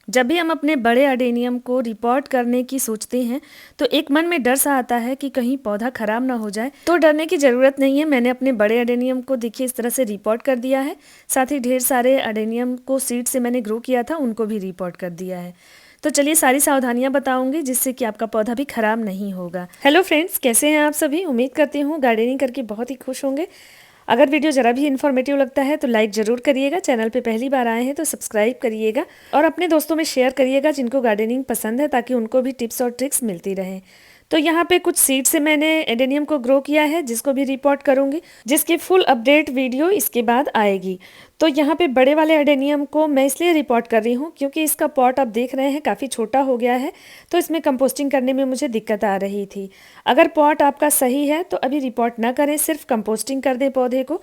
जब भी हम अपने बड़े अडेनियम को रिपोर्ट करने की सोचते हैं तो एक मन में डर सा आता है कि कहीं पौधा खराब ना हो जाए। तो डरने की ज़रूरत नहीं है। मैंने अपने बड़े अडेनियम को देखिए इस तरह से रिपोर्ट कर दिया है। साथ ही ढेर सारे अडेनियम को सीड से मैंने ग्रो किया था, उनको भी रिपोर्ट कर दिया है। तो चलिए सारी सावधानियां बताऊंगी जिससे कि आपका पौधा भी खराब नहीं होगा। हेलो फ्रेंड्स, कैसे हैं आप सभी? उम्मीद करती हूँ गार्डनिंग करके बहुत ही खुश होंगे। अगर वीडियो ज़रा भी इन्फॉर्मेटिव लगता है तो लाइक ज़रूर करिएगा। चैनल पे पहली बार आए हैं तो सब्सक्राइब करिएगा और अपने दोस्तों में शेयर करिएगा जिनको गार्डनिंग पसंद है, ताकि उनको भी टिप्स और ट्रिक्स मिलती रहे। तो यहाँ पे कुछ सीड से मैंने एडेनियम को ग्रो किया है, जिसको भी रिपोर्ट करूंगी, जिसकी फुल अपडेट वीडियो इसके बाद आएगी। तो यहाँ पे बड़े वाले एडेनियम को मैं इसलिए रिपोर्ट कर रही हूँ क्योंकि इसका पॉट आप देख रहे हैं काफ़ी छोटा हो गया है, तो इसमें कंपोस्टिंग करने में मुझे दिक्कत आ रही थी। अगर पॉट आपका सही है तो अभी रिपोर्ट ना करें, सिर्फ कंपोस्टिंग कर दें पौधे को।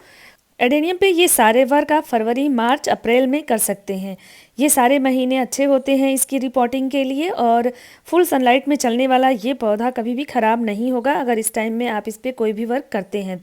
एडेनियम पे ये सारे वर्क आप फरवरी, मार्च, अप्रैल में कर सकते हैं। ये सारे महीने अच्छे होते हैं इसकी रिपोर्टिंग के लिए, और फुल सनलाइट में चलने वाला ये पौधा कभी भी ख़राब नहीं होगा अगर इस टाइम में आप इस पर कोई भी वर्क करते हैं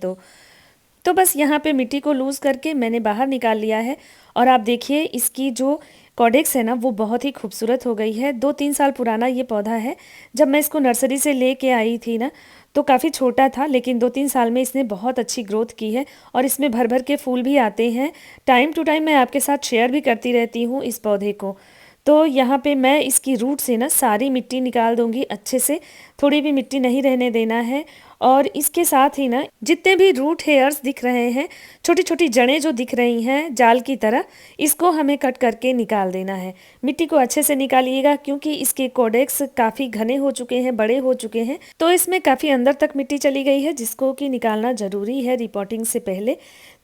तो बस यहाँ पे मिट्टी को लूज़ करके मैंने बाहर निकाल लिया है। और आप देखिए इसकी जो कॉडेक्स है ना, वो बहुत ही खूबसूरत हो गई है। 2-3 साल पुराना ये पौधा है। जब मैं इसको नर्सरी से लेके आई थी ना, तो काफ़ी छोटा था, लेकिन 2-3 साल में इसने बहुत अच्छी ग्रोथ की है और इसमें भर भर के फूल भी आते हैं। टाइम टू टाइम मैं आपके साथ शेयर भी करती रहती हूँ इस पौधे को। तो यहाँ पे मैं इसकी रूट से ना सारी मिट्टी निकाल दूंगी अच्छे से, थोड़ी भी मिट्टी नहीं रहने देना है। और इसके साथ ही ना जितने भी रूट हेयर्स दिख रहे हैं, छोटी छोटी जड़ें जो दिख रही हैं जाल की तरह, इसको हमें कट करके निकाल देना है। मिट्टी को अच्छे से निकालिएगा क्योंकि इसके कोडेक्स काफ़ी घने हो चुके हैं, बड़े हो चुके हैं, तो इसमें काफ़ी अंदर तक मिट्टी चली गई है, जिसको कि निकालना ज़रूरी है रिपोर्टिंग से पहले,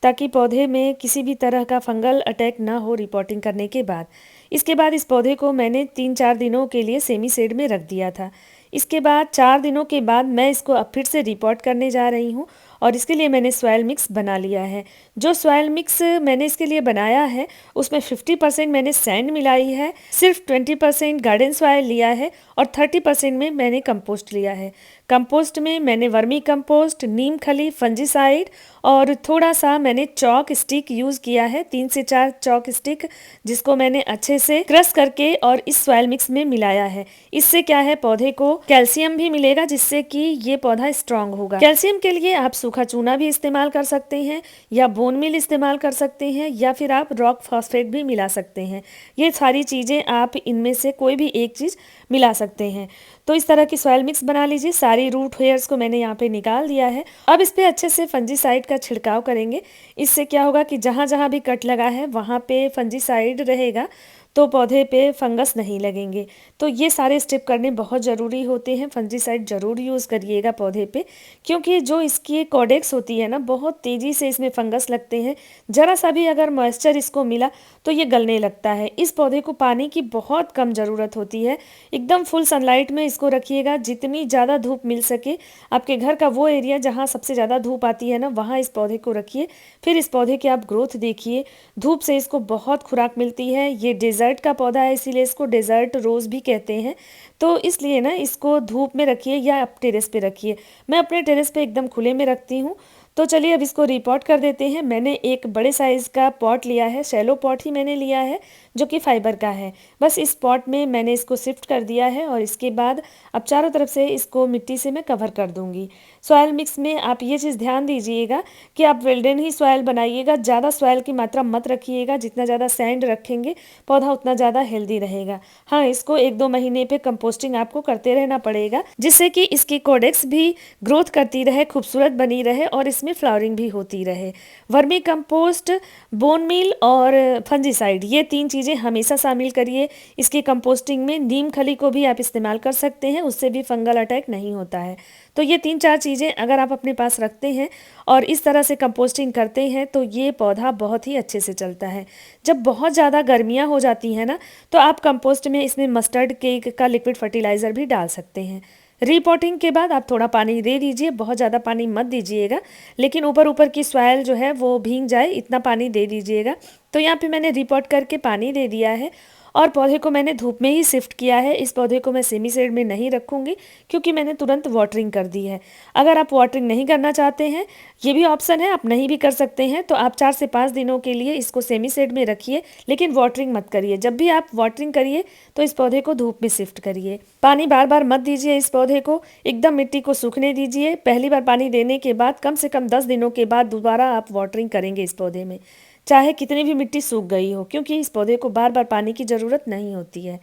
ताकि पौधे में किसी भी तरह का फंगल अटैक ना हो रिपोर्टिंग करने के बाद। इसके बाद इस पौधे को मैंने 3-4 दिनों के लिए सेमी शेड में रख दिया था। इसके बाद 4 दिनों के बाद मैं इसको अब फिर से रिपोर्ट करने जा रही हूँ, और इसके लिए मैंने सॉइल मिक्स बना लिया है। जो सॉइल मिक्स मैंने इसके लिए बनाया है उसमें 50% मैंने सैंड मिलाई है, सिर्फ 20% गार्डन सॉइल लिया है और 30% में मैंने कंपोस्ट लिया है। कंपोस्ट में मैंने वर्मी कंपोस्ट, नीम खली, फंजीसाइड और थोड़ा सा मैंने चॉक स्टिक यूज़ किया है, 3 से 4 चॉक स्टिक, जिसको मैंने अच्छे से क्रश करके और इस सॉइल मिक्स में मिलाया है। इससे क्या है, पौधे को कैल्शियम भी मिलेगा, जिससे कि ये पौधा स्ट्रांग होगा। कैल्शियम के लिए आप सूखा चूना भी इस्तेमाल कर सकते हैं, या बोन मील इस्तेमाल कर सकते हैं, या फिर आप रॉक फॉस्फेट भी मिला सकते हैं। ये सारी चीज़ें आप इनमें से कोई भी एक चीज़ मिला सकते हैं। तो इस तरह की सॉइल मिक्स बना लीजिए। सारी रूट हेयर्स को मैंने यहाँ पे निकाल दिया है। अब इस पे अच्छे से फंजीसाइड का छिड़काव करेंगे। इससे क्या होगा कि जहाँ जहाँ भी कट लगा है वहाँ पे फंजीसाइड रहेगा, तो पौधे पे फंगस नहीं लगेंगे। तो ये सारे स्टेप करने बहुत ज़रूरी होते हैं। फंजीसाइड ज़रूर यूज़ करिएगा पौधे पे, क्योंकि जो इसकी कॉडेक्स होती है ना, बहुत तेज़ी से इसमें फंगस लगते हैं। ज़रा सा भी अगर मॉइस्चर इसको मिला तो ये गलने लगता है। इस पौधे को पानी की बहुत कम ज़रूरत होती है। एकदम फुल सनलाइट में इसको रखिएगा, जितनी ज़्यादा धूप मिल सके। आपके घर का वो एरिया जहाँ सबसे ज़्यादा धूप आती है ना, वहाँ इस पौधे को रखिए। फिर इस पौधे की आप ग्रोथ देखिए। धूप से इसको बहुत खुराक मिलती है। ये डेजर्ट का पौधा है, इसीलिए इसको डेजर्ट रोज़ भी कहते हैं। तो इसलिए ना इसको धूप में रखिए या आप टेरेस पे रखिए। मैं अपने टेरेस पे एकदम खुले में रखती हूँ। तो चलिए अब इसको रिपोर्ट कर देते हैं। मैंने एक बड़े साइज़ का पॉट लिया है, शैलो पॉट ही मैंने लिया है, जो कि फाइबर का है। बस इस पॉट में मैंने इसको शिफ्ट कर दिया है, और इसके बाद अब चारों तरफ से इसको मिट्टी से मैं कवर कर दूंगी। सॉयल मिक्स में आप ये चीज़ ध्यान दीजिएगा कि आप वेल्डन ही सॉयल बनाइएगा। ज़्यादा सॉयल की मात्रा मत रखिएगा। जितना ज़्यादा सैंड रखेंगे पौधा उतना ज़्यादा हेल्दी रहेगा। हाँ, इसको 1-2 महीने पे कंपोस्टिंग आपको करते रहना पड़ेगा, जिससे कि इसकी कोडेक्स भी ग्रोथ करती रहे, खूबसूरत बनी रहे और इसमें फ्लावरिंग भी होती रहे। वर्मी कंपोस्ट, बोन मील और फंजीसाइड, ये 3 चीज़ें हमेशा शामिल करिए इसकी कंपोस्टिंग में। नीम खली को भी आप इस्तेमाल कर सकते हैं, उससे भी फंगल अटैक नहीं होता है। तो ये 3-4 चीज़ें अगर आप अपने पास रखते हैं और इस तरह से कंपोस्टिंग करते हैं तो ये पौधा बहुत ही अच्छे से चलता है। जब बहुत ज़्यादा गर्मियाँ हो जाती हैं ना, तो आप कंपोस्ट में इसमें मस्टर्ड केक का लिक्विड फर्टिलाइज़र भी डाल सकते हैं। रिपोर्टिंग के बाद आप थोड़ा पानी दे दीजिए, बहुत ज़्यादा पानी मत दीजिएगा, लेकिन ऊपर ऊपर की सॉइल जो है वो भीग जाए इतना पानी दे दीजिएगा। तो यहाँ पे मैंने रिपोर्ट करके पानी दे दिया है, और पौधे को मैंने धूप में ही शिफ्ट किया है। इस पौधे को मैं सेमी शेड में नहीं रखूँगी क्योंकि मैंने तुरंत वाटरिंग कर दी है। अगर आप वाटरिंग नहीं करना चाहते हैं, ये भी ऑप्शन है, आप नहीं भी कर सकते हैं, तो आप 4 से 5 दिनों के लिए इसको सेमी शेड में रखिए, लेकिन वाटरिंग मत करिए। जब भी आप वाटरिंग करिए तो इस पौधे को धूप में शिफ्ट करिए। पानी बार बार मत दीजिए इस पौधे को, एकदम मिट्टी को सूखने दीजिए। पहली बार पानी देने के बाद कम से कम 10 दिनों के बाद दोबारा आप वाटरिंग करेंगे इस पौधे में, चाहे कितनी भी मिट्टी सूख गई हो, क्योंकि इस पौधे को बार बार पानी की ज़रूरत नहीं होती है।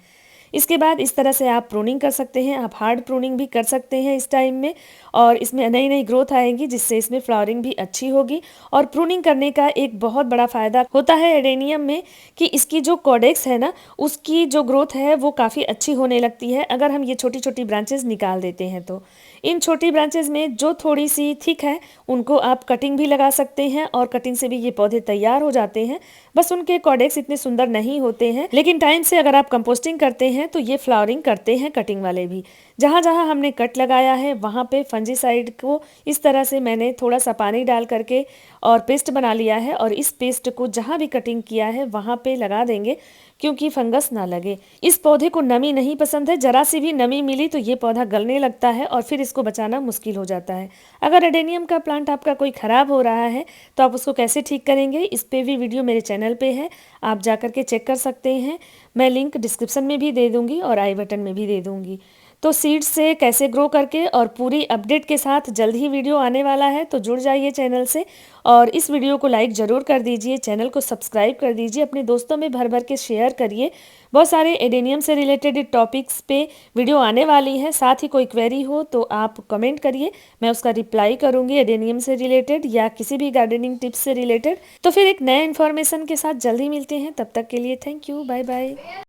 इसके बाद इस तरह से आप प्रूनिंग कर सकते हैं, आप हार्ड प्रूनिंग भी कर सकते हैं इस टाइम में, और इसमें नई नई ग्रोथ आएगी जिससे इसमें फ्लावरिंग भी अच्छी होगी। और प्रूनिंग करने का एक बहुत बड़ा फ़ायदा होता है एडेनियम में कि इसकी जो कॉडेक्स है ना, उसकी जो ग्रोथ है वो काफ़ी अच्छी होने लगती है अगर हम ये छोटी छोटी ब्रांचेस निकाल देते हैं तो। इन छोटी ब्रांचेस में जो थोड़ी सी थिक है उनको आप कटिंग भी लगा सकते हैं और कटिंग से भी ये पौधे तैयार हो जाते हैं। बस उनके कॉडेक्स इतने सुंदर नहीं होते हैं, लेकिन टाइम से अगर आप कंपोस्टिंग करते हैं तो ये फ्लावरिंग करते हैं कटिंग वाले भी। जहाँ जहाँ हमने कट लगाया है वहाँ पे फंजीसाइड को इस तरह से मैंने थोड़ा सा पानी डाल करके और पेस्ट बना लिया है, और इस पेस्ट को जहाँ भी कटिंग किया है वहाँ पे लगा देंगे क्योंकि फंगस ना लगे। इस पौधे को नमी नहीं पसंद है, जरा सी भी नमी मिली तो ये पौधा गलने लगता है और फिर इसको बचाना मुश्किल हो जाता है। अगर एडेनियम का प्लांट आपका कोई ख़राब हो रहा है तो आप उसको कैसे ठीक करेंगे, इस पे भी वीडियो मेरे चैनल पे है, आप जा कर के चेक कर सकते हैं। मैं लिंक डिस्क्रिप्शन में भी दे दूँगी और आई बटन में भी दे दूँगी। तो सीड्स से कैसे ग्रो करके और पूरी अपडेट के साथ जल्द ही वीडियो आने वाला है, तो जुड़ जाइए चैनल से और इस वीडियो को लाइक ज़रूर कर दीजिए, चैनल को सब्सक्राइब कर दीजिए, अपने दोस्तों में भर भर के शेयर करिए। बहुत सारे एडेनियम से रिलेटेड टॉपिक्स पे वीडियो आने वाली है, साथ ही कोई क्वेरी हो तो आप कमेंट करिए, मैं उसका रिप्लाई करूँगी एडेनियम से रिलेटेड या किसी भी गार्डनिंग टिप्स से रिलेटेड। तो फिर एक नए इन्फॉर्मेशन के साथ जल्दी मिलते हैं, तब तक के लिए थैंक यू, बाय बाय।